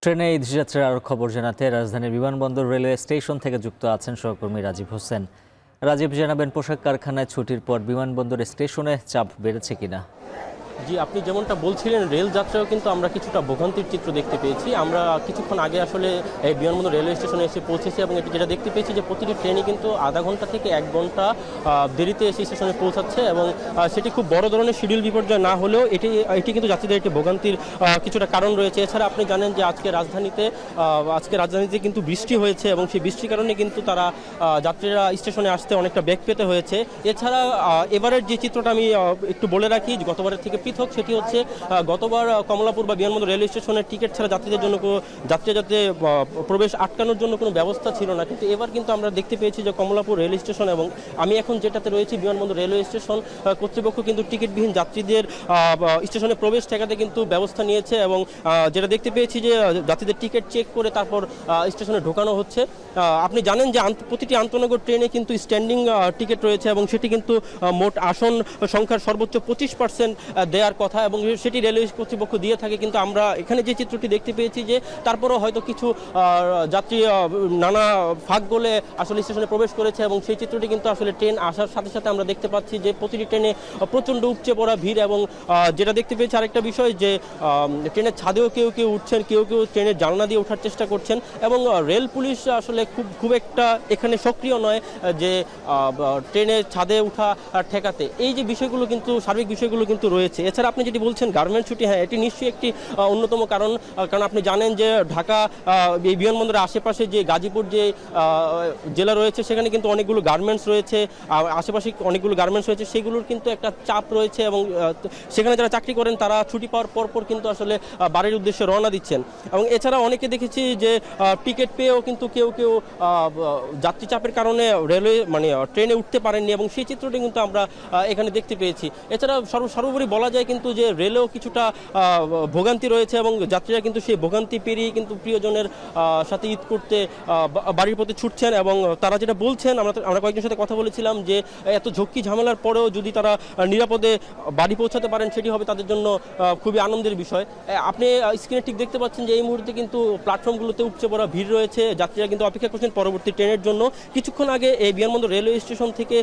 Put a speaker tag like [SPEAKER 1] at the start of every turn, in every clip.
[SPEAKER 1] ট্রেনে ঈদযাত্রার আরও খবর জানাতে রাজধানীর বিমানবন্দর রেলওয়ে স্টেশন থেকে যুক্ত আছেন সহকর্মী রাজীব হোসেন। রাজীব, জানাবেন পোশাক কারখানায় ছুটির পর বিমানবন্দর স্টেশনে চাপ বেড়েছে কিনা?
[SPEAKER 2] জি, আপনি যেমনটা বলছিলেন রেল যাত্রাও কিন্তু আমরা কিছুটা ভোগান্তির চিত্র দেখতে পেয়েছি। আমরা কিছুক্ষণ আগে আসলে এই বিমানবন্দর রেলওয়ে স্টেশনে এসে পৌঁছেছি এবং এটি যেটা দেখতে পেয়েছি যে প্রতিটি ট্রেনই কিন্তু আধা ঘন্টা থেকে 1 ঘন্টা দেরিতে এসে স্টেশনে পৌঁছাচ্ছে এবং সেটি খুব বড় ধরনের শিডিউল বিপর্যয় না হলেও এটি কিন্তু যাত্রীদের একটি ভোগান্তির কিছুটা কারণ রয়েছে। এছাড়া আপনি জানেন যে আজকে রাজধানীতে কিন্তু বৃষ্টি হয়েছে এবং সেই বৃষ্টির কারণে কিন্তু তারা যাত্রীরা স্টেশনে আসতে অনেকটা বেগ পেতে হয়েছে। এছাড়া এবারের যে চিত্রটা আমি একটু বলে রাখি, গতবারের থেকে পৃথক সেটি হচ্ছে গতবার কমলাপুর বা বিমানবন্দর রেল স্টেশনের টিকিট ছাড়া যাত্রীরা যাতে প্রবেশ আটকানোর জন্য কোনো ব্যবস্থা ছিল না, কিন্তু এবার কিন্তু আমরা দেখতে পেয়েছি যে কমলাপুর রেল স্টেশন এবং আমি এখন যেটাতে রয়েছি বিমানবন্দর রেলওয়ে স্টেশন কর্তৃপক্ষ কিন্তু টিকিটবিহীন যাত্রীদের স্টেশনে প্রবেশ ঠেকাতে কিন্তু ব্যবস্থা নিয়েছে এবং যেটা দেখতে পেয়েছি যে যাত্রীদের টিকিট চেক করে তারপর স্টেশনে ঢোকানো হচ্ছে। আপনি জানেন যে প্রতিটি আন্তনগর ট্রেনে কিন্তু স্ট্যান্ডিং টিকিট রয়েছে এবং সেটি কিন্তু মোট আসন সংখ্যার সর্বোচ্চ 25% দেওয়ার কথা এবং সেটি রেলওয়ে কর্তৃপক্ষ দিয়ে থাকে। কিন্তু আমরা এখানে যে চিত্রটি দেখতে পেয়েছি যে তারপরেও হয়তো কিছু যাত্রী নানা ফাঁক গলে আসলে স্টেশনে প্রবেশ করেছে এবং সেই চিত্রটি কিন্তু আসলে ট্রেন আসার সাথে সাথে আমরা দেখতে পাচ্ছি যে প্রতিটি ট্রেনে প্রচণ্ড উপচে পড়া ভিড় এবং যেটা দেখতে পেয়েছি আরেকটা বিষয় যে ট্রেনের ছাদেও কেউ কেউ উঠছেন, কেউ কেউ ট্রেনের জানলা দিয়ে ওঠার চেষ্টা করছেন এবং রেল পুলিশ আসলে খুব একটা এখানে সক্রিয় নয় যে ট্রেনের ছাদে উঠা ঠেকাতে। এই যে বিষয়গুলো কিন্তু সার্বিক বিষয়গুলো কিন্তু রয়েছে। এছাড়া আপনি যেটি বলছেন গার্মেন্টস ছুটি, হ্যাঁ এটি নিশ্চয়ই একটি অন্যতম কারণ আপনি জানেন যে ঢাকা এই বিমানবন্দরের আশেপাশে যে গাজীপুর যে জেলা রয়েছে সেখানে কিন্তু অনেকগুলো গার্মেন্টস রয়েছে, আশেপাশে অনেকগুলো গার্মেন্টস রয়েছে, সেগুলোর কিন্তু একটা চাপ রয়েছে এবং সেখানে যারা চাকরি করেন তারা ছুটি পাওয়ার পরপর কিন্তু আসলে বাড়ির উদ্দেশ্যে রওনা দিচ্ছেন এবং এছাড়া অনেকে দেখেছি যে টিকিট পেয়েও কিন্তু কেউ কেউ যাত্রী চাপের কারণে ট্রেনে উঠতে পারেননি এবং সেই চিত্রটি কিন্তু আমরা এখানে দেখতে পেয়েছি। এছাড়া সর্বোপরি বলা যায় কিন্তু যে রেলেও কিছুটা ভোগান্তি রয়েছে এবং যাত্রীরা কিন্তু সেই ভোগান্তি পেরিয়ে কিন্তু প্রিয়জনের সাথে ঈদ করতে বাড়ির পথে ছুটছেন এবং তারা যেটা বলছেন, আমরা কয়েকজনের সাথে কথা বলেছিলাম যে এত ঝক্কি ঝামেলার পরেও যদি তারা নিরাপদে বাড়ি পৌঁছাতে পারেন সেটি হবে তাদের জন্য খুবই আনন্দের বিষয়। আপনি স্ক্রিনে ঠিক দেখতে পাচ্ছেন যে এই মুহূর্তে কিন্তু প্ল্যাটফর্মগুলোতে উপচে পড়া ভিড় রয়েছে, যাত্রীরা কিন্তু অপেক্ষা করছেন পরবর্তী ট্রেনের জন্য। কিছুক্ষণ আগে এই বিমানবন্দর রেলওয়ে স্টেশন থেকে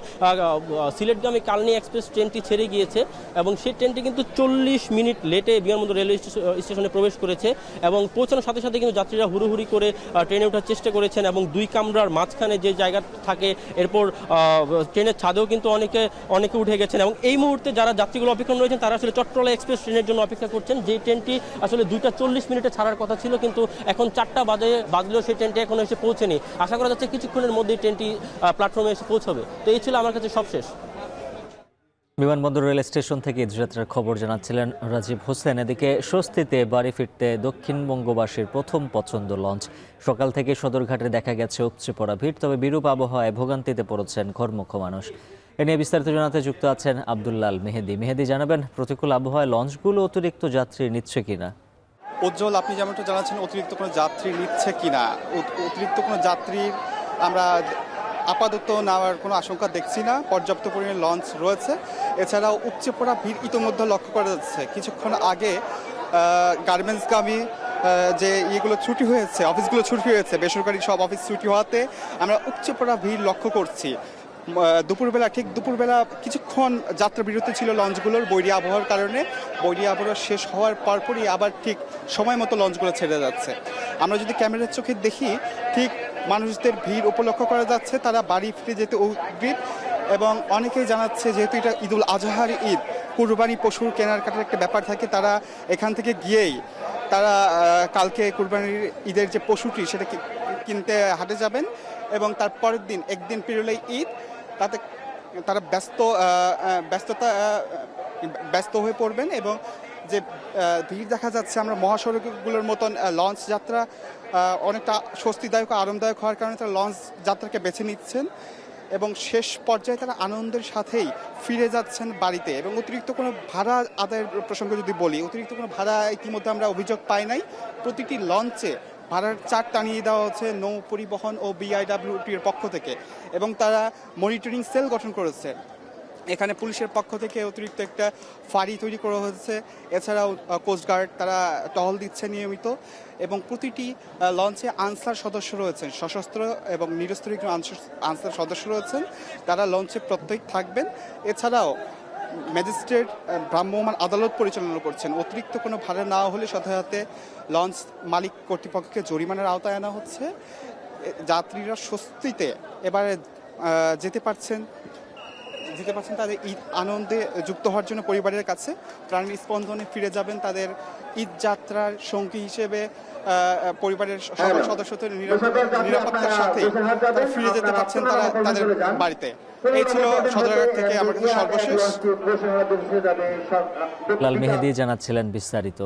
[SPEAKER 2] সিলেটগামী কালনী এক্সপ্রেস ট্রেনটি ছেড়ে গিয়েছে এবং সেই ট্রেনটি কিন্তু 40 মিনিট লেটে বিমানবন্দর রেলওয়ে স্টেশনে প্রবেশ করেছে এবং পৌঁছানোর সাথে সাথে কিন্তু যাত্রীরা হুড়োহুড়ি করে ট্রেনে ওঠার চেষ্টা করেছেন এবং দুই কামরার মাঝখানে যে জায়গা থাকে এরপর ট্রেনের ছাদেও কিন্তু অনেকে উঠে গেছেন এবং এই মুহূর্তে যারা যাত্রীগুলো অপেক্ষা রয়েছেন তারা আসলে চট্টলা এক্সপ্রেস ট্রেনের জন্য অপেক্ষা করছেন, যে ট্রেনটি আসলে 2:40 মিনিটে ছাড়ার কথা ছিল কিন্তু এখন 4টা বাজলেও সেই ট্রেনটি এখনো এসে পৌঁছেনি। আশা করা যাচ্ছে কিছুক্ষণের মধ্যেই ট্রেনটি প্ল্যাটফর্মে এসে পৌঁছবে। তো এই ছিল আমার কাছে সবশেষ।
[SPEAKER 1] বিমানবন্দর রেল স্টেশন থেকে ঈদযাত্রার খবর জানাচ্ছিলেন রাজীব হোসেন। এদিকে স্বস্তিতে বাড়ি ফিরতে দক্ষিণবঙ্গবাসীর প্রথম পছন্দ লঞ্চ। সকাল থেকে সদরঘাটে দেখা গেছে উপচে পড়া ভিড়, তবে বিরূপ আবহাওয়ায় ভোগান্তিতে পড়েছেন ঘরমুখ মানুষ। এ নিয়ে বিস্তারিত জানাতে যুক্ত আছেন আব্দুল্লাল মেহেদি, জানাবেন প্রতিকূল আবহাওয়ায় লঞ্চগুলো অতিরিক্ত যাত্রী নিচ্ছে কিনা?
[SPEAKER 3] উজ্জ্বল, আপনি যেমনটা জানাচ্ছেন অতিরিক্ত কোনো যাত্রী নিচ্ছে কিনা, অতিরিক্ত কোনো যাত্রীর আমরা আপাতত নেওয়ার কোনো আশঙ্কা দেখছি না। পর্যাপ্ত পরিমাণে লঞ্চ রয়েছে। এছাড়াও উপচে পড়া ভিড় ইতোমধ্যে লক্ষ্য করা যাচ্ছে। কিছুক্ষণ আগে গার্মেন্টসগামী যে ইয়েগুলো ছুটি হয়েছে, অফিসগুলো ছুটি হয়েছে, বেসরকারি সব অফিস ছুটি হওয়াতে আমরা উপচে পড়া ভিড় লক্ষ্য করছি। ঠিক দুপুরবেলা কিছুক্ষণ যাত্রা বিরতি ছিল লঞ্চগুলোর বৈরী আবহাওয়ার কারণে। বৈরী আবহাওয়া শেষ হওয়ার পরপরই আবার ঠিক সময় মতো লঞ্চগুলো ছেড়ে যাচ্ছে। আমরা যদি ক্যামেরার চোখে দেখি ঠিক মানুষদের ভিড় উপলক্ষ করা যাচ্ছে, তারা বাড়ি ফিরে যেতে উদ্গ্রীব এবং অনেকেই জানাচ্ছে যেহেতু এটা ঈদুল আজহার ঈদ, কুরবানি পশুর কেনাকাটার একটা ব্যাপার থাকে, তারা এখান থেকে গিয়েই তারা কালকে কুরবানির ঈদের যে পশুটি সেটা কিনতে হাটে যাবেন এবং তার পরের দিন একদিন পেরোলেই ঈদ, তাতে তারা ব্যস্ত হয়ে পড়বেন এবং যে ভিড় দেখা যাচ্ছে আমরা মহাসড়কগুলোর মতন লঞ্চ যাত্রা অনেকটা স্বস্তিদায়ক আরামদায়ক হওয়ার কারণে তারা লঞ্চ যাত্রাকে বেছে নিচ্ছেন এবং শেষ পর্যায়ে তারা আনন্দের সাথেই ফিরে যাচ্ছেন বাড়িতে। এবং অতিরিক্ত কোনো ভাড়া আদায়ের প্রসঙ্গে যদি বলি, অতিরিক্ত কোনো ভাড়া ইতিমধ্যে আমরা অভিযোগ পাই নাই। প্রতিটি লঞ্চে ভাড়ার চার্ট টানিয়ে দেওয়া হচ্ছে নৌ পরিবহন ও বিআইডব্লিউটির পক্ষ থেকে এবং তারা মনিটরিং সেল গঠন করেছে। এখানে পুলিশের পক্ষ থেকে অতিরিক্ত একটা ফাঁড়ি তৈরি করা হয়েছে। এছাড়াও কোস্টগার্ড তারা টহল দিচ্ছে নিয়মিত, এবং প্রতিটি লঞ্চে আনসার সদস্য রয়েছেন, সশস্ত্র এবং নিরস্ত্রীয় আনসার সদস্য রয়েছেন, তারা লঞ্চে প্রত্যেক থাকবেন। এছাড়াও ম্যাজিস্ট্রেট ভ্রাম্যমাণ আদালত পরিচালনা করছেন। অতিরিক্ত কোনো ভাড়া না হলে সাথে সাথে লঞ্চ মালিক কর্তৃপক্ষকে জরিমানার আওতায় আনা হচ্ছে। যাত্রীরা স্বস্তিতে এবারে যেতে পারছেন, তাদের ঈদ আনন্দে যুক্ত হওয়ার জন্য পরিবারের কাছে প্রাণের স্পন্দনে ফিরে যাবেন। তাদের ঈদ যাত্রার সঙ্গী হিসেবে পরিবারের সকল সদস্যদের নিরাপত্তার সাথে তারা ফিরে যেতে পারছেন তারা তাদের বাড়িতে। এই ছিল সদরঘাট থেকে আমার কাছে সর্বশেষ।
[SPEAKER 1] লাল মেহেদি জানাচ্ছিলেন বিস্তারিত।